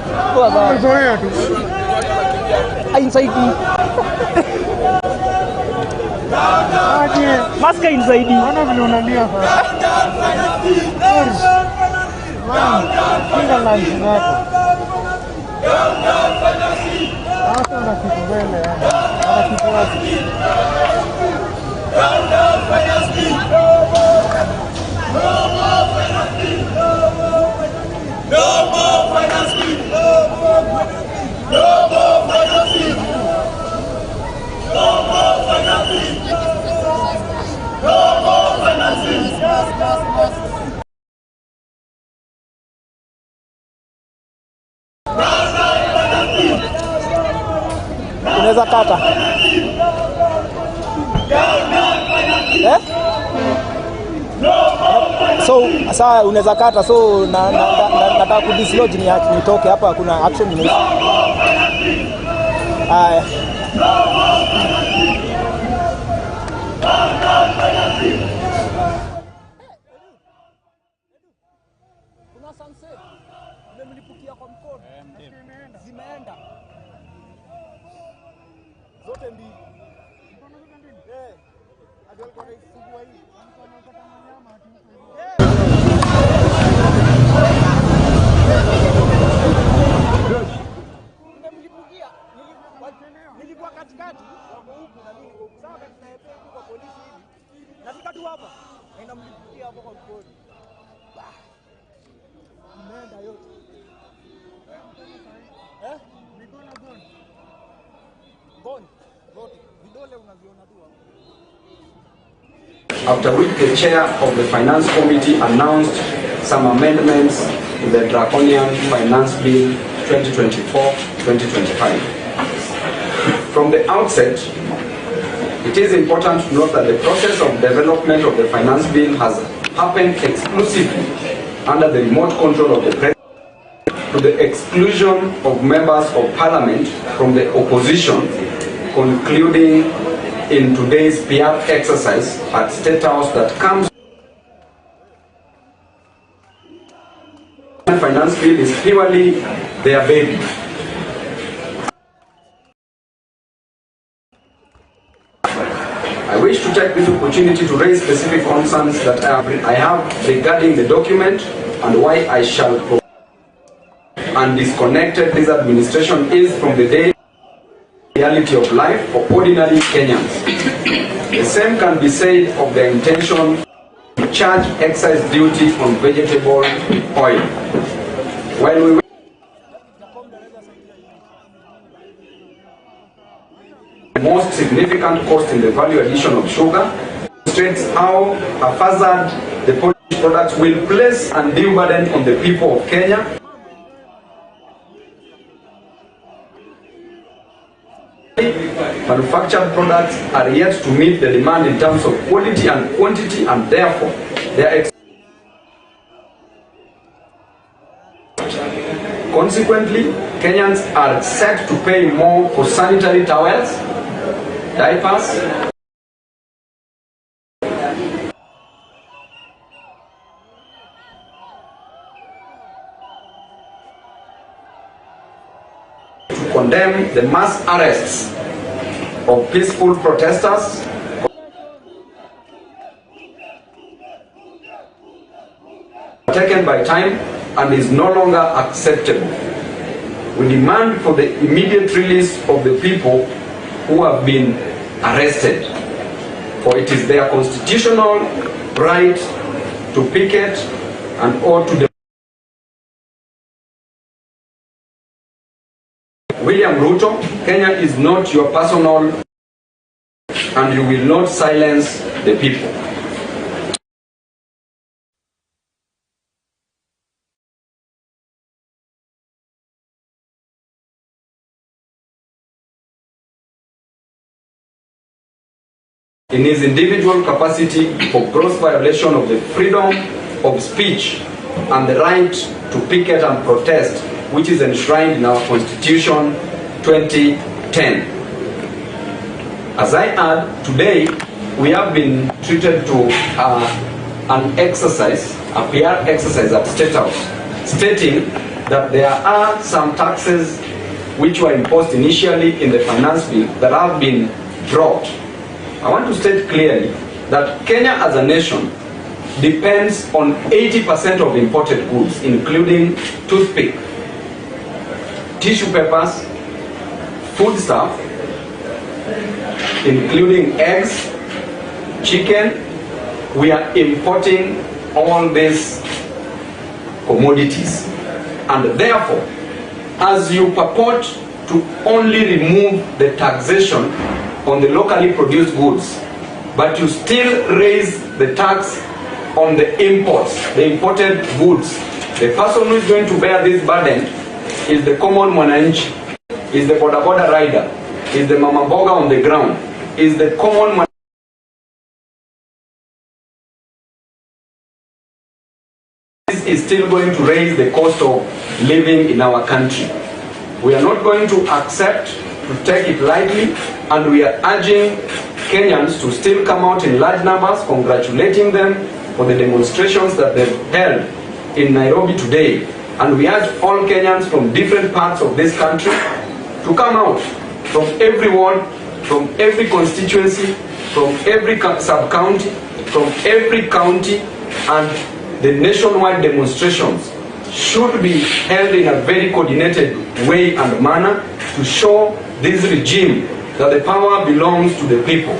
Zoea tu. Insaidi. Aje. Maska insaidi. Ona vile unalia sasa. Kinga lunch yako. Sasa na kitu mbele yani. Ana kitu wapi? Unaweza kata. So sasa unaweza kata, so nataka kudislodge nitoke hapa, hakuna action inaisha. Haya. Kuna sunset. Nimelipukia kwa mkono. Zimeenda. Zote mbili. Nilikuwa katikati wako huku na mimi niko sawa, tunaepea kwa polisi hivi. Nafika tu hapa na inamlipukia hapo kwa mkono. Imeenda yote. Niko gone. Gone. Zote. Vidole unaviona tu hapo. After which the chair of the Finance Committee announced some amendments to the Draconian Finance Bill 2024-2025. From the outset, it is important to note that the process of development of the Finance Bill has happened exclusively under the remote control of the President, to the exclusion of members of Parliament from the opposition, concluding in today's PR exercise at State House that comes. The Finance Bill is purely their baby. I wish to take this opportunity to raise specific concerns that I have regarding the document and why I shall and disconnected this administration is from the daily reality of life for ordinary Kenyans. The same can be said of their intention to charge excise duty on vegetable oil. While we the most significant cost in the value addition of sugar illustrates how haphazard the Polish products will place undue burden on the people of Kenya. Manufactured products are yet to meet the demand in terms of quality and quantity, and therefore their consequently, Kenyans are set to pay more for sanitary towels, diapers, to condemn the mass arrests of peaceful protesters, taken by time and is no longer acceptable. We demand for the immediate release of the people who have been arrested, for it is their constitutional right to picket and or to William Ruto, Kenya is not your personal, and you will not silence the people. In his individual capacity for gross violation of the freedom of speech and the right to picket and protest, which is enshrined in our Constitution 2010. As I add, today we have been treated to an exercise, a PR exercise at State House, stating that there are some taxes which were imposed initially in the finance bill that have been dropped. I want to state clearly that Kenya as a nation depends on 80% of imported goods, including toothpick, tissue papers, foodstuff, including eggs, chicken. We are importing all these commodities, and therefore, as you purport to only remove the taxation on the locally produced goods, but you still raise the tax on the imports, the imported goods, the person who is going to bear this burden is the common mwananchi, is the boda boda rider, is the mama boga on the ground, is the common man. This is still going to raise the cost of living in our country. We are not going to accept to take it lightly, and we are urging Kenyans to still come out in large numbers, congratulating them for the demonstrations that they've held in Nairobi today. And we urge all Kenyans from different parts of this country to come out, from every ward, from every constituency, from every sub-county, from every county, and the nationwide demonstrations should be held in a very coordinated way and manner to show this regime that the power belongs to the people.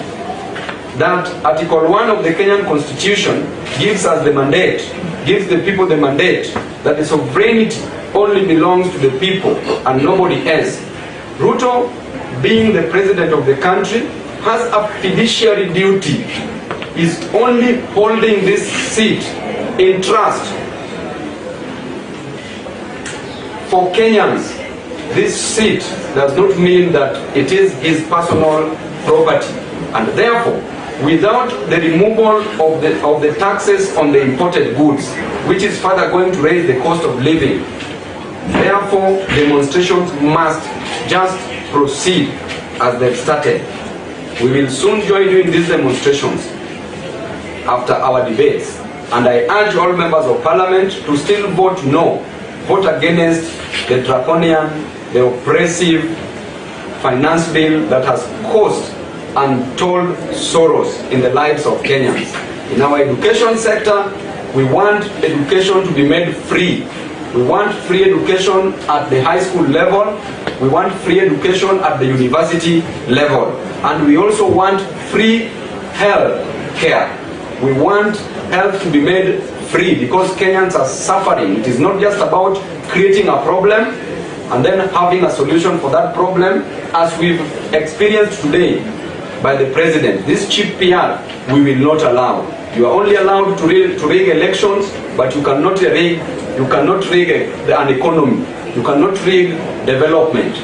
That Article 1 of the Kenyan Constitution gives us the mandate, gives the people the mandate, that the sovereignty only belongs to the people and nobody else. Ruto, being the president of the country, has a fiduciary duty. Is only holding this seat in trust for Kenyans. This seat does not mean that it is his personal property, and therefore, without the removal of the taxes on the imported goods, which is further going to raise the cost of living, therefore demonstrations must just proceed as they've started. We will soon join you in these demonstrations after our debates, and I urge all members of parliament to still vote no, vote against the draconian, the oppressive finance bill that has caused untold sorrows in the lives of Kenyans. In our education sector, we want education to be made free. We want free education at the high school level. We want free education at the university level. And we also want free health care. We want health to be made free because Kenyans are suffering. It is not just about creating a problem and then having a solution for that problem, as we've experienced today by the president. This cheap PR we will not allow. You are only allowed to rig elections, but you cannot rig an economy. You cannot rig development.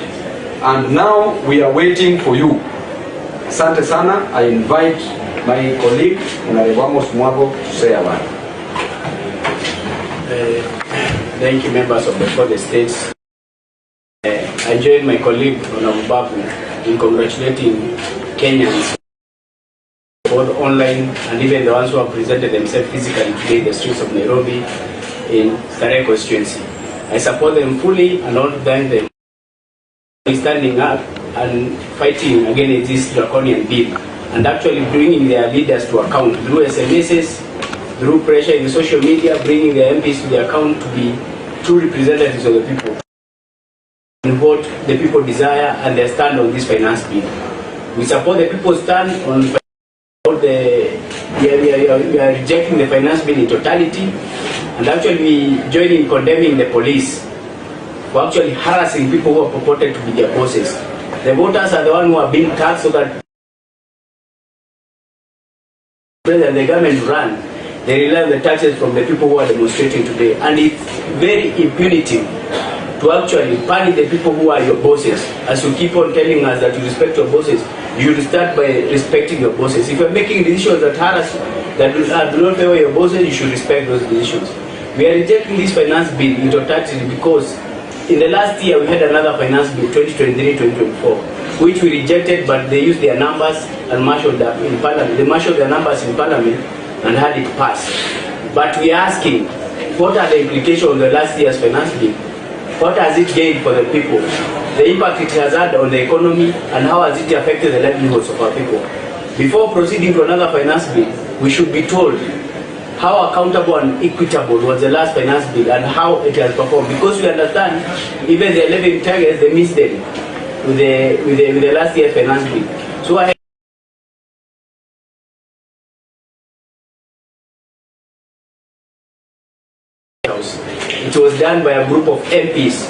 And now we are waiting for you. Asante sana. I invite my colleague Honorable Amos Mwago to say a word. Thank you, members of the 4 states. I join my colleague Honorable Babu in congratulating Kenyans, both online and even the ones who have presented themselves physically today in the streets of Nairobi in Starehe constituency. I support them fully and I want to thank them for standing up and fighting against this draconian bill and actually bringing their leaders to account through SMSs, through pressure in social media, bringing their MPs to the account to be true representatives of the people and what the people desire and their stand on this finance bill. We support the people's stand on we are rejecting the finance bill in totality, and actually we join in condemning the police for actually harassing people who are purported to be their bosses. The voters are the ones who are being taxed so that the government run. They rely on the taxes from the people who are demonstrating today, and it's very impunitive to actually punish the people who are your bosses. As you keep on telling us that you respect your bosses, you should start by respecting your bosses. If you're making decisions that harass, that do not favor your bosses, you should respect those decisions. We are rejecting this finance bill in totality because in the last year we had another finance bill, 2023-2024, which we rejected, but they used their numbers and marshaled them in parliament. They marshaled their numbers in parliament and had it passed. But we are asking, what are the implications of the last year's finance bill? What has it gained for the people? The impact it has had on the economy, and how has it affected the livelihoods of our people? Before proceeding to another finance bill, we should be told how accountable and equitable was the last finance bill and how it has performed. Because we understand even the 11 targets, they missed them with the last year's finance bill. So it was done by a group of MPs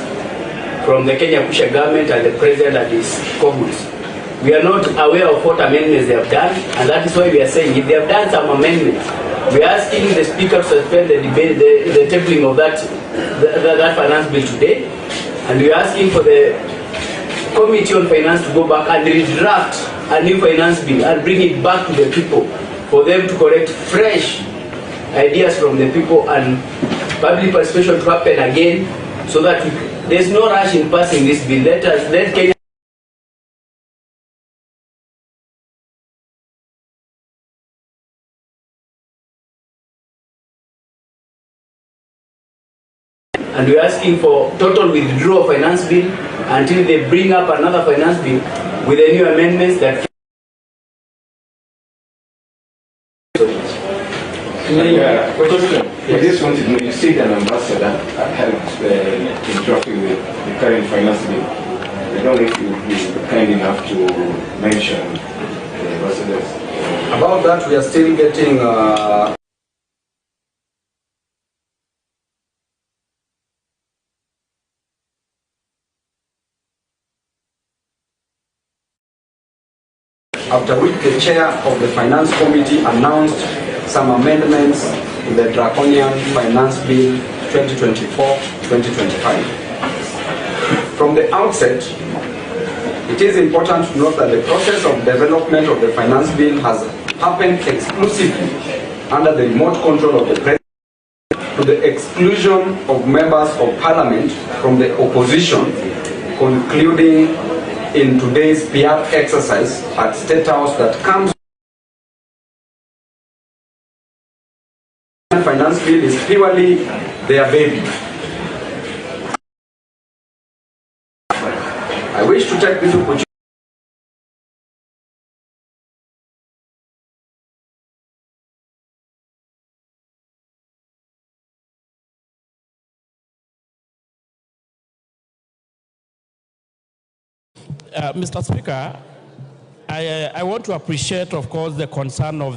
from the Kenya Kusha government and the president and his cohorts. We are not aware of what amendments they have done, and that is why we are saying if they have done some amendments, we are asking the speaker to suspend the debate, the tabling of that finance bill today, and we are asking for the Committee on Finance to go back and redraft a new finance bill and bring it back to the people for them to collect fresh ideas from the people and public participation to happen again, so that there's no rush in passing this bill. Let Kenya. And we're asking for total withdrawal of finance bill until they bring up another finance bill with the new amendments that. Question. I just wanted to know, you said an ambassador helped in drafting the current finance bill. I don't know if you would be kind enough to mention the ambassadors. About that, we are still getting after which the chair of the finance committee announced some amendments to the draconian finance bill 2024-2025. From the outset, it is important to note that the process of development of the finance bill has happened exclusively under the remote control of the president, to the exclusion of members of parliament from the opposition, concluding in today's PR exercise at State House that comes. Finance bill is purely their baby. I wish to take this opportunity Mr. Speaker, I want to appreciate, of course, the concern of